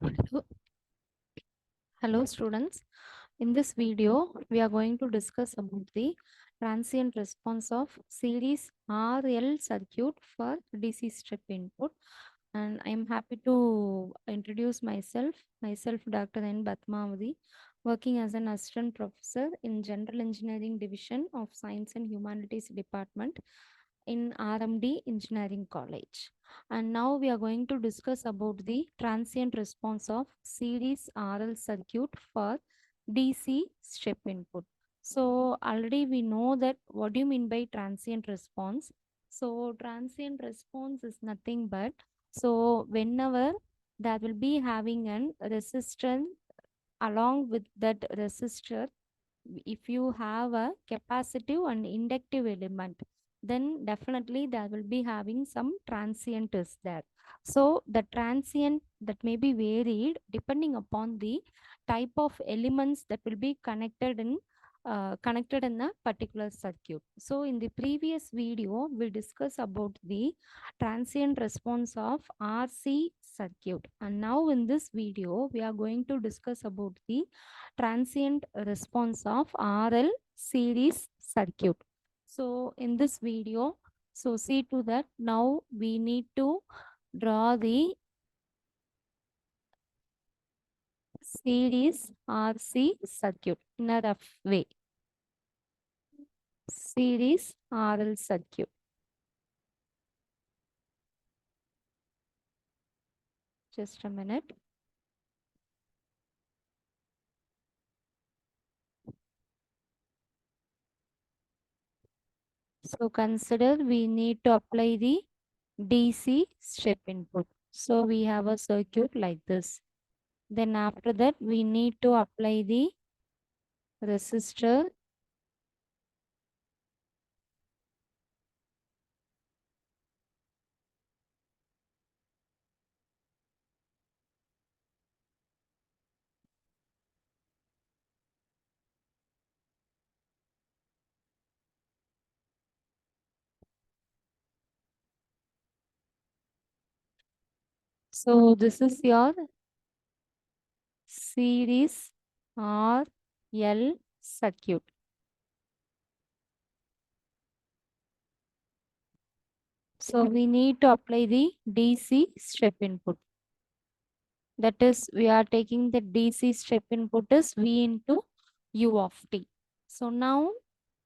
Hello, hello students. In this video, we are going to discuss about the transient response of series RL circuit for DC step input. And I am happy to introduce myself Dr. N. Batmavati, working as an assistant professor in General Engineering Division of Science and Humanities Department in RMD Engineering College. And now we are going to discuss about the transient response of series RL circuit for DC step input. So already we know that what do you mean by transient response? So transient response is nothing but, so whenever there will be having an resistance, along with that resistor, if you have a capacitive and inductive element, then definitely there will be having some transient is there. So the transient that may be varied depending upon the type of elements that will be connected in a particular circuit. So in the previous video, we discussed about the transient response of RC circuit. And now in this video, we are going to discuss about the transient response of RL series circuit. So in this video, so see to that now we need to draw the series RC circuit in a rough way. Series RL circuit. Just a minute. So consider we need to apply the DC step input. So we have a circuit like this. Then after that we need to apply the resistor. So this is your series RL circuit. So we need to apply the DC step input. That is, we are taking the DC step input is V into U of t. So now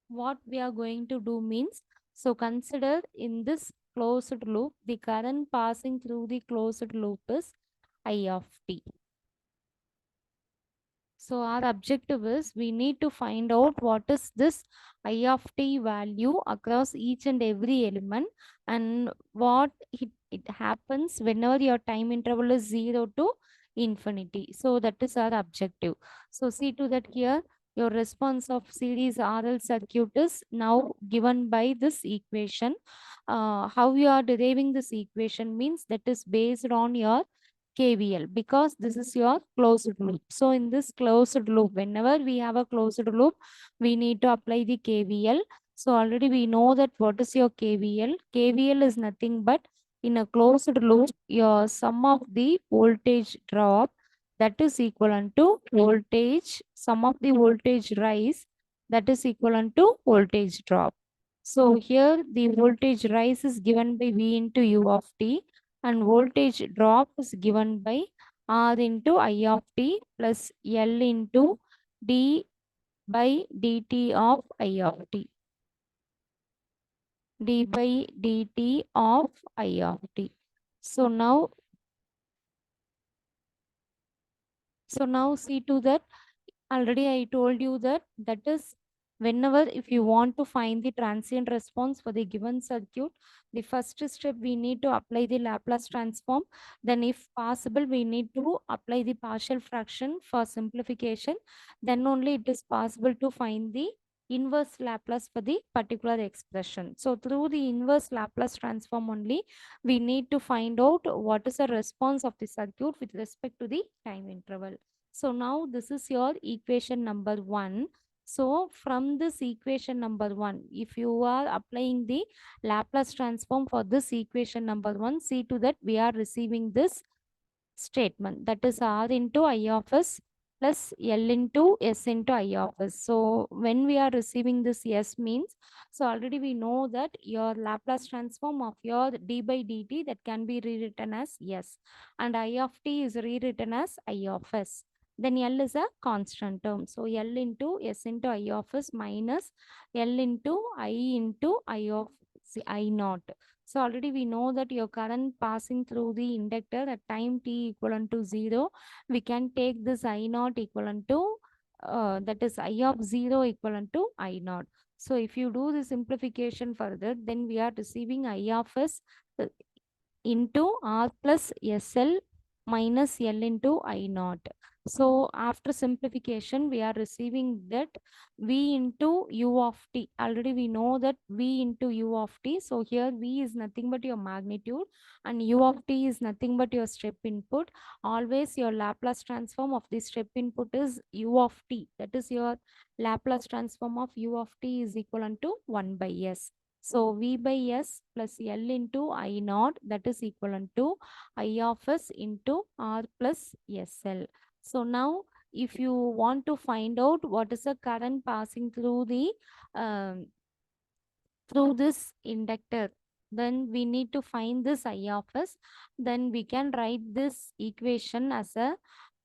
what we are going to do means, so consider in this closed loop, the current passing through the closed loop is I of t. So our objective is we need to find out what is this I of t value across each and every element, and what it happens whenever your time interval is 0 to infinity. So that is our objective. So see to that here, your response of series RL circuit is now given by this equation. How you are deriving this equation means that is based on your KVL, because this is your closed loop. So in this closed loop, whenever we have a closed loop, we need to apply the KVL. So already we know that what is your KVL. KVL is nothing but in a closed loop, your sum of the voltage drop, that is equivalent to voltage, sum of the voltage rise, that is equivalent to voltage drop. So here the voltage rise is given by V into U of t, and voltage drop is given by R into I of t plus L into d by dt of I of t. D by dt of I of t. So now see to that, already I told you that is whenever if you want to find the transient response for the given circuit, the first step we need to apply the Laplace transform. Then if possible, we need to apply the partial fraction for simplification. Then only it is possible to find the inverse Laplace for the particular expression. So through the inverse Laplace transform only, we need to find out what is the response of the circuit with respect to the time interval. So now this is your equation number 1. So from this equation number 1, if you are applying the Laplace transform for this equation number 1, see to that we are receiving this statement, that is R into I of S plus L into S into I of S. So when we are receiving this S means, so already we know that your Laplace transform of your d by dt that can be rewritten as S, and I of t is rewritten as I of S. Then L is a constant term. So L into S into I of S minus L into I of I naught. So already we know that your current passing through the inductor at time t equivalent to 0, we can take this I naught equivalent to, that is I of 0 equivalent to I naught. So if you do the simplification further, then we are receiving I of S uh, into R plus SL minus L into I naught. So after simplification, we are receiving that V into U of t. Already we know that V into U of t. So here V is nothing but your magnitude and U of t is nothing but your step input. Always your Laplace transform of the step input is U of t. That is your Laplace transform of U of t is equivalent to 1 by S. So V by S plus L into I naught, that is equivalent to I of S into R plus SL. So now if you want to find out what is the current passing through the um, through this inductor, then we need to find this I of S. Then we can write this equation as a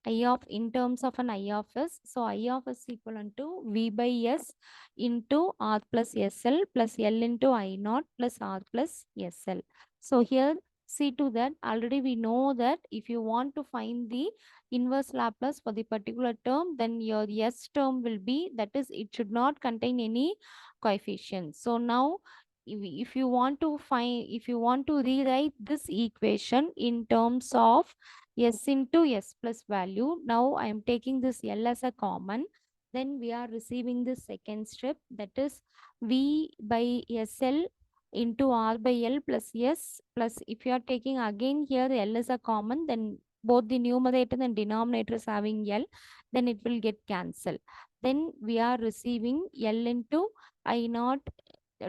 I of in terms of an I of S. So I of S equivalent to V by S into R plus SL plus L into I naught plus R plus SL. So here see to that already we know that if you want to find the inverse Laplace for the particular term, then your S term will be, that is, it should not contain any coefficients. So now if you want to find, if you want to rewrite this equation in terms of S into S plus value, now I am taking this L as a common, then we are receiving the second step, that is V by SL into R by L plus S plus, if you are taking again here L is a common, then both the numerator and denominator is having L, then it will get cancelled. Then we are receiving L into I naught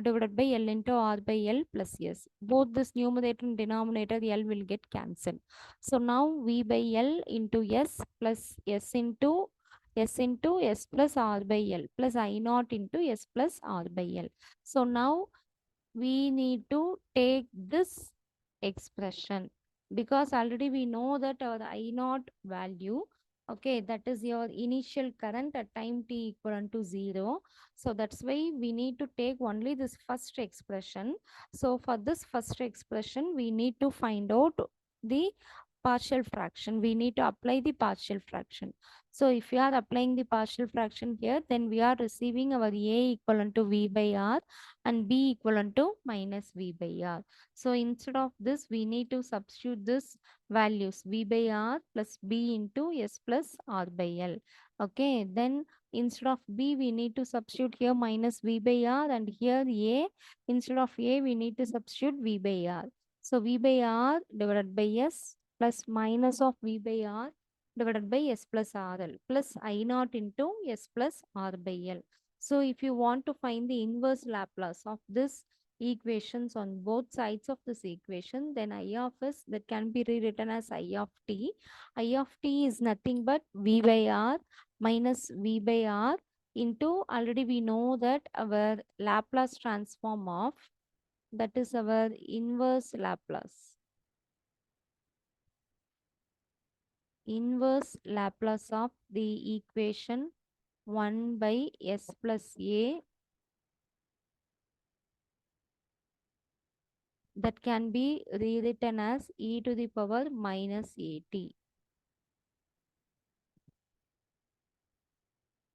divided by L into R by L plus S. Both this numerator and denominator L will get cancelled. So now V by L into S plus S plus R by L plus I naught into S plus R by L. So now we need to take this expression, because already we know that our I naught value, okay, that is your initial current at time t equivalent to 0. So that's why we need to take only this first expression. So for this first expression, we need to find out the partial fraction. We need to apply the partial fraction. So if we are applying the partial fraction here, then we are receiving our A equivalent to V by R and B equivalent to minus V by R. So instead of this, we need to substitute this values V by R plus B into S plus R by L. Okay, then instead of B, we need to substitute here minus V by R, and here A, instead of A, we need to substitute V by R. So V by R divided by S plus minus of V by R divided by S plus RL plus I naught into S plus R by L. So if you want to find the inverse Laplace of this equations on both sides of this equation, then I of S that can be rewritten as I of t. I of t is nothing but V by R minus V by R into, already we know that our Laplace transform of, that is our inverse Laplace. Inverse Laplace of the equation 1 by S plus A, that can be rewritten as e to the power minus at.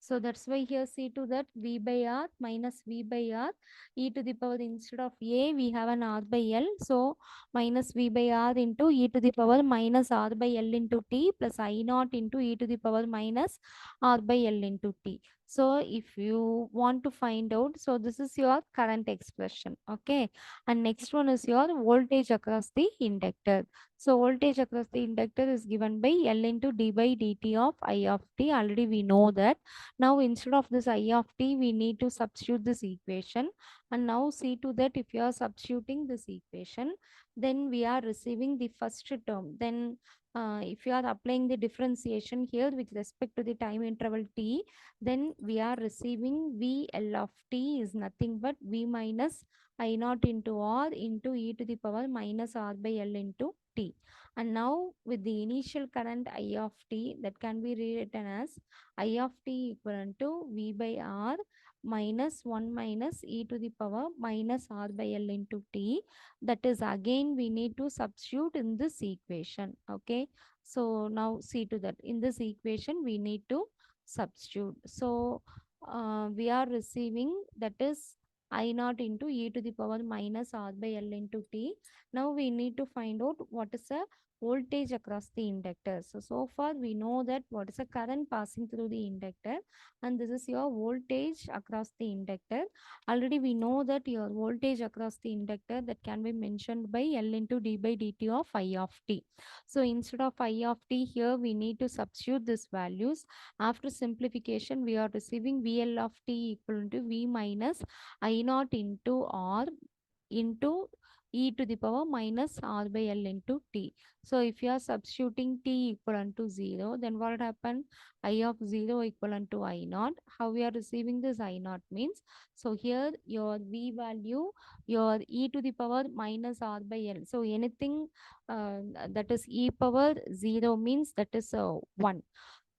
So that's why here see to that V by R minus V by R e to the power, instead of A we have an R by L. So minus V by R into e to the power minus R by L into T plus I naught into e to the power minus R by L into T. So if you want to find out, so this is your current expression. Okay. And next one is your voltage across the inductor. So voltage across the inductor is given by L into d by dt of I of t. Already we know that. Now instead of this I of t, we need to substitute this equation. And now see to that if you are substituting this equation, then we are receiving the first term. Then if you are applying the differentiation here with respect to the time interval t, then we are receiving VL of t is nothing but V minus I naught into R into e to the power minus R by L into t. And now with the initial current I of t, that can be rewritten as I of t equivalent to V by R minus 1 minus e to the power minus R by L into t. That is again we need to substitute in this equation. Okay. So now see to that in this equation we need to substitute. So we are receiving that is I naught into e to the power minus R by L into t. Now we need to find out what is the voltage across the inductor. So far we know that what is the current passing through the inductor, and this is your voltage across the inductor. Already we know that your voltage across the inductor that can be mentioned by L into d by dt of I of t. So instead of I of t here we need to substitute these values. After simplification we are receiving VL of t equal to V minus I naught into R into e to the power minus R by L into t. So if you are substituting t equivalent to 0, then what happened? I of 0 equivalent to I naught. How we are receiving this I naught means, so here your V value, your e to the power minus R by L. So anything that is e power 0 means that is 1.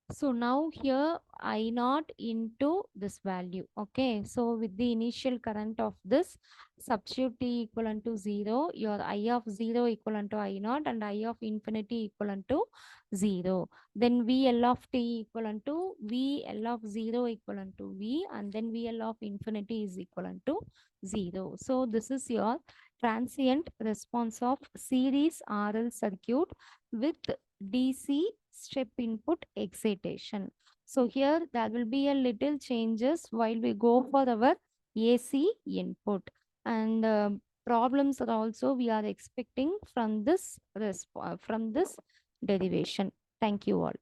So now here I naught into this value. Okay. So with the initial current of this, substitute t equivalent to 0, your I of 0 equivalent to I naught and I of infinity equivalent to 0. Then VL of t equivalent to VL of 0 equivalent to V, and then VL of infinity is equivalent to 0. So this is your transient response of series RL circuit with DC step input excitation. So here there will be a little changes while we go for our AC input, and problems are also we are expecting from this derivation. Thank you all.